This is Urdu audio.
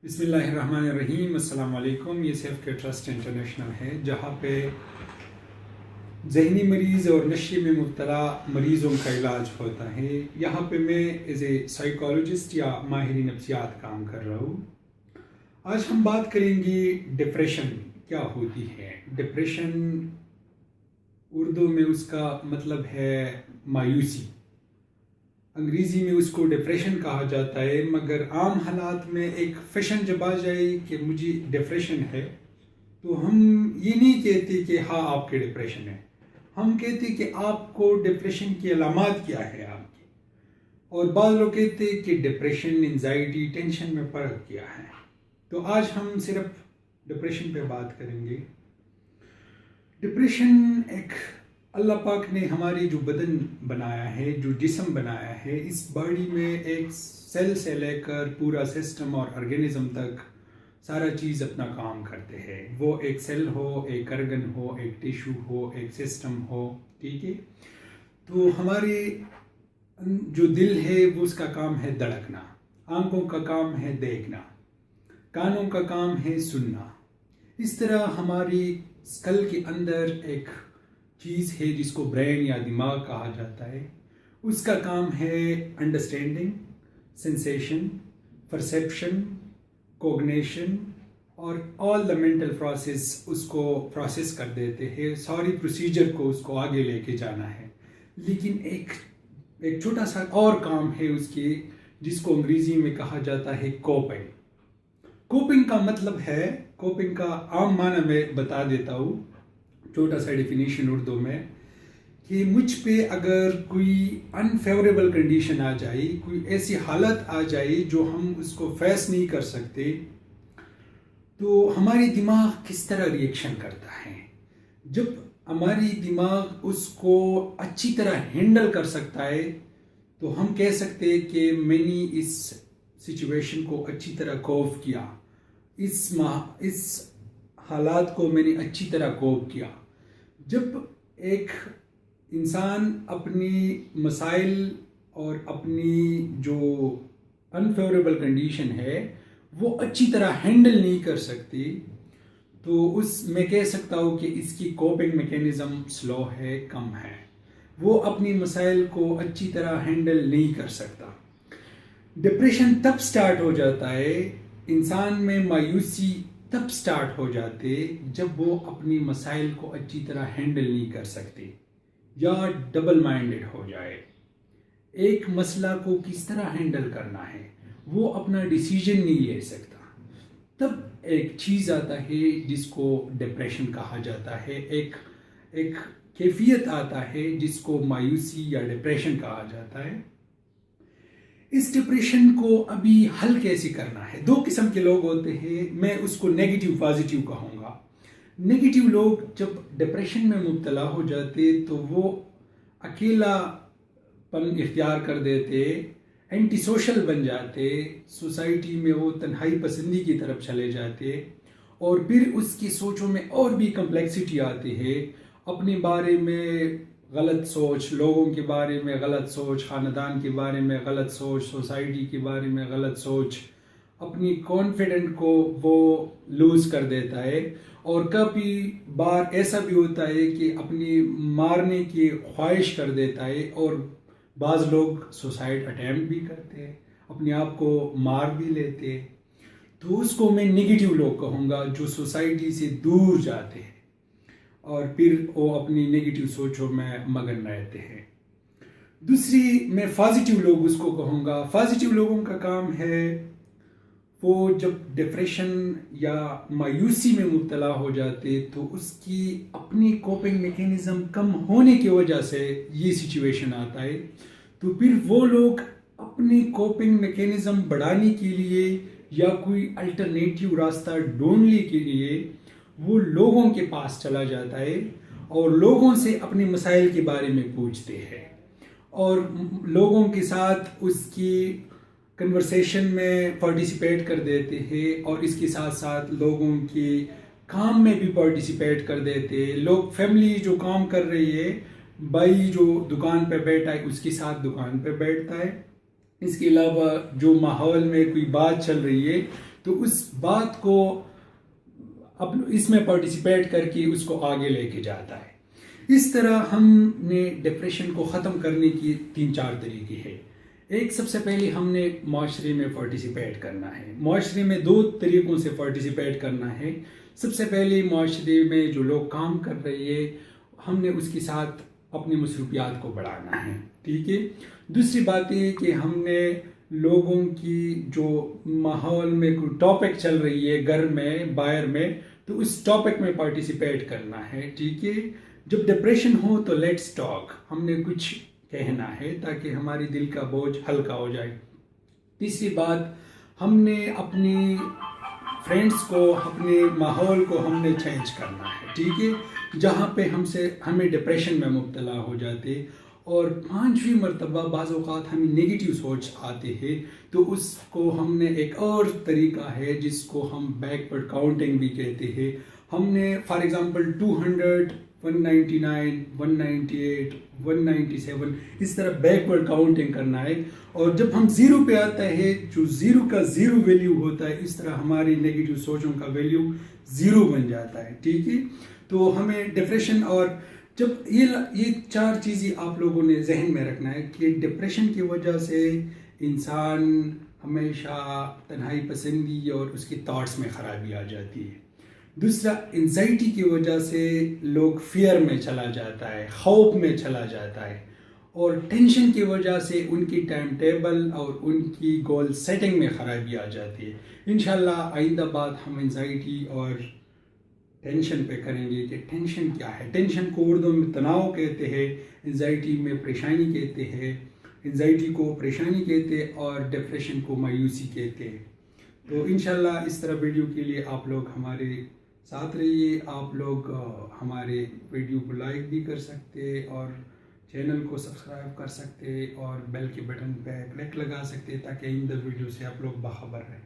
بسم اللہ الرحمن الرحیم. السلام علیکم. یہ سیلف کیئر ٹرسٹ انٹرنیشنل ہے جہاں پہ ذہنی مریض اور نشے میں مبتلا مریضوں کا علاج ہوتا ہے. یہاں پہ میں ایز اے سائیکالوجسٹ یا ماہر نفسیات کام کر رہا ہوں. آج ہم بات کریں گے ڈپریشن کیا ہوتی ہے. ڈپریشن اردو میں اس کا مطلب ہے مایوسی. انگریزی میں اس کو ڈپریشن کہا جاتا ہے، مگر عام حالات میں ایک فیشن جب آ جائے کہ مجھے ڈپریشن ہے تو ہم یہ نہیں کہتے کہ ہاں آپ کے ڈپریشن ہے. ہم کہتے کہ آپ کو ڈپریشن کی علامات کیا ہے آپ کی. اور بعض لوگ کہتے کہ ڈپریشن، انزائٹی، ٹینشن میں فرق کیا ہے. تو آج ہم صرف ڈپریشن پہ بات کریں گے. ڈپریشن ایک اللہ پاک نے ہماری جو بدن بنایا ہے، جو جسم بنایا ہے، اس باڈی میں ایک سیل سے لے کر پورا سسٹم اور آرگینزم تک سارا چیز اپنا کام کرتے ہیں. وہ ایک سیل ہو، ایک ارگن ہو، ایک ٹیشو ہو، ایک سسٹم ہو. ٹھیک ہے. تو ہمارے جو دل ہے وہ اس کا کام ہے دھڑکنا، آنکھوں کا کام ہے دیکھنا، کانوں کا کام ہے سننا. اس طرح ہماری اسکل کے اندر ایک چیز ہے جس کو برین یا دماغ کہا جاتا ہے. اس کا کام ہے انڈرسٹینڈنگ، سینسیشن، پرسیپشن، کوگنیشن اور آل دا مینٹل پروسیس اس کو پروسیس کر دیتے ہیں. ساری پروسیجر کو اس کو آگے لے کے جانا ہے. لیکن ایک چھوٹا سا اور کام ہے اس کے، جس کو انگریزی میں کہا جاتا ہے کوپنگ. کوپنگ کا مطلب ہے، کوپنگ کا عام معنی میں بتا دیتا ہوں، چھوٹا سا ڈیفینیشن اردو میں، کہ مجھ پہ اگر کوئی انفیوریبل کنڈیشن آ جائے، کوئی ایسی حالت آ جائے جو ہم اس کو فیس نہیں کر سکتے، تو ہماری دماغ کس طرح ریئیکشن کرتا ہے. جب ہماری دماغ اس کو اچھی طرح ہینڈل کر سکتا ہے تو ہم کہہ سکتے ہیں کہ میں نے اس سچویشن کو اچھی طرح کوپ کیا، اس حالات کو میں نے اچھی طرح کوپ کیا. جب ایک انسان اپنی مسائل اور اپنی جو انفیوریبل کنڈیشن ہے وہ اچھی طرح ہینڈل نہیں کر سکتی، تو میں کہہ سکتا ہوں کہ اس کی کوپنگ میکینزم سلو ہے، کم ہے. وہ اپنی مسائل کو اچھی طرح ہینڈل نہیں کر سکتا. ڈپریشن تب سٹارٹ ہو جاتا ہے، انسان میں مایوسی تب سٹارٹ ہو جاتے جب وہ اپنی مسائل کو اچھی طرح ہینڈل نہیں کر سکتے یا ڈبل مائنڈڈ ہو جائے. ایک مسئلہ کو کس طرح ہینڈل کرنا ہے وہ اپنا ڈیسیژن نہیں لے سکتا. تب ایک چیز آتا ہے جس کو ڈپریشن کہا جاتا ہے. ایک کیفیت آتا ہے جس کو مایوسی یا ڈپریشن کہا جاتا ہے. اس ڈپریشن کو ابھی حل کیسے کرنا ہے؟ دو قسم کے لوگ ہوتے ہیں، میں اس کو نیگیٹو پازیٹیو کہوں گا. نیگیٹو لوگ جب ڈپریشن میں مبتلا ہو جاتے تو وہ اکیلا پن اختیار کر دیتے، اینٹی سوشل بن جاتے، سوسائٹی میں وہ تنہائی پسندی کی طرف چلے جاتے، اور پھر اس کی سوچوں میں اور بھی کمپلیکسٹی آتی ہے. اپنے بارے میں غلط سوچ، لوگوں کے بارے میں غلط سوچ، خاندان کے بارے میں غلط سوچ، سوسائٹی کے بارے میں غلط سوچ، اپنی کانفیڈنٹ کو وہ لوز کر دیتا ہے. اور کبھی بار ایسا بھی ہوتا ہے کہ اپنی مارنے کی خواہش کر دیتا ہے، اور بعض لوگ سوسائڈ اٹیمپٹ بھی کرتے ہیں، اپنے آپ کو مار بھی لیتے. تو اس کو میں نگیٹو لوگ کہوں گا جو سوسائٹی سے دور جاتے ہیں اور پھر وہ اپنی نیگیٹو سوچوں میں مگن رہتے ہیں. دوسری میں پازیٹیو لوگ اس کو کہوں گا. پازیٹیو لوگوں کا کام ہے وہ جب ڈپریشن یا مایوسی میں مبتلا ہو جاتے تو اس کی اپنی کوپنگ میکینزم کم ہونے کی وجہ سے یہ سچویشن آتا ہے. تو پھر وہ لوگ اپنی کوپنگ میکینزم بڑھانے کے لیے یا کوئی الٹرنیٹیو راستہ ڈھونڈنے کے لیے وہ لوگوں کے پاس چلا جاتا ہے اور لوگوں سے اپنے مسائل کے بارے میں پوچھتے ہیں، اور لوگوں کے ساتھ اس کی کنورسیشن میں پارٹیسپیٹ کر دیتے ہیں، اور اس کے ساتھ ساتھ لوگوں کے کام میں بھی پارٹیسپیٹ کر دیتے ہیں. لوگ فیملی جو کام کر رہی ہے، بھائی جو دکان پہ بیٹھا ہے اس کے ساتھ دکان پہ بیٹھتا ہے. اس کے علاوہ جو ماحول میں کوئی بات چل رہی ہے تو اس بات کو اب اس میں پارٹیسپیٹ کر کے اس کو آگے لے کے جاتا ہے. اس طرح ہم نے ڈپریشن کو ختم کرنے کی 3-4 طریقے ہیں. ایک سب سے پہلے ہم نے معاشرے میں پارٹیسپیٹ کرنا ہے. معاشرے میں 2 طریقوں سے پارٹیسپیٹ کرنا ہے. سب سے پہلے معاشرے میں جو لوگ کام کر رہے ہیں ہم نے اس کے ساتھ اپنی مصروفیات کو بڑھانا ہے. ٹھیک ہے. دوسری بات یہ کہ ہم نے لوگوں کی جو ماحول میں کوئی ٹاپک چل رہی ہے گھر میں باہر میں تو اس ٹاپک میں پارٹیسپیٹ کرنا ہے. ٹھیک ہے. جب ڈپریشن ہو تو لیٹس ٹاک، ہم نے کچھ کہنا ہے تاکہ ہماری دل کا بوجھ ہلکا ہو جائے. تیسری بات، ہم نے اپنی فرینڈس کو اپنے ماحول کو ہم نے چینج کرنا ہے. ٹھیک ہے. جہاں پہ ہمیں ڈپریشن میں مبتلا ہو جاتے اور 5ویں مرتبہ بعض اوقات ہمیں نگیٹیو سوچ آتے ہیں تو اس کو ہم نے ایک اور طریقہ ہے جس کو ہم بیکورڈ کاؤنٹنگ بھی کہتے ہیں. ہم نے فار ایگزامپل 200 199 198 197 اس طرح بیکورڈ کاؤنٹنگ کرنا ہے اور جب ہم 0 پہ آتا ہے جو 0 کا 0 ویلیو ہوتا ہے اس طرح ہماری نیگیٹو سوچوں کا ویلیو 0 بن جاتا ہے. ٹھیک ہے. تو ہمیں ڈپریشن اور جب یہ 4 چیزیں آپ لوگوں نے ذہن میں رکھنا ہے کہ ڈپریشن کی وجہ سے انسان ہمیشہ تنہائی پسندی اور اس کی تھاٹس میں خرابی آ جاتی ہے. دوسرا، انزائٹی کی وجہ سے لوگ فیئر میں چلا جاتا ہے، خوف میں چلا جاتا ہے، اور ٹینشن کی وجہ سے ان کی ٹائم ٹیبل اور ان کی گول سیٹنگ میں خرابی آ جاتی ہے. انشاءاللہ آئندہ بات ہم انزائٹی اور ٹینشن پہ کریں گے کہ ٹینشن کیا ہے. ٹینشن کو اردو میں تناؤ کہتے ہیں، انزائٹی میں پریشانی کہتے ہیں، انزائٹی کو پریشانی کہتے ہیں اور ڈپریشن کو مایوسی کہتے ہیں. تو انشاءاللہ اس طرح ویڈیو کے لیے آپ لوگ ہمارے ساتھ رہیے. آپ لوگ ہمارے ویڈیو کو لائک بھی کر سکتے اور چینل کو سبسکرائب کر سکتے اور بیل کے بٹن پہ کلک لگا سکتے تاکہ آئندہ ویڈیو سے آپ لوگ باخبر رہیں.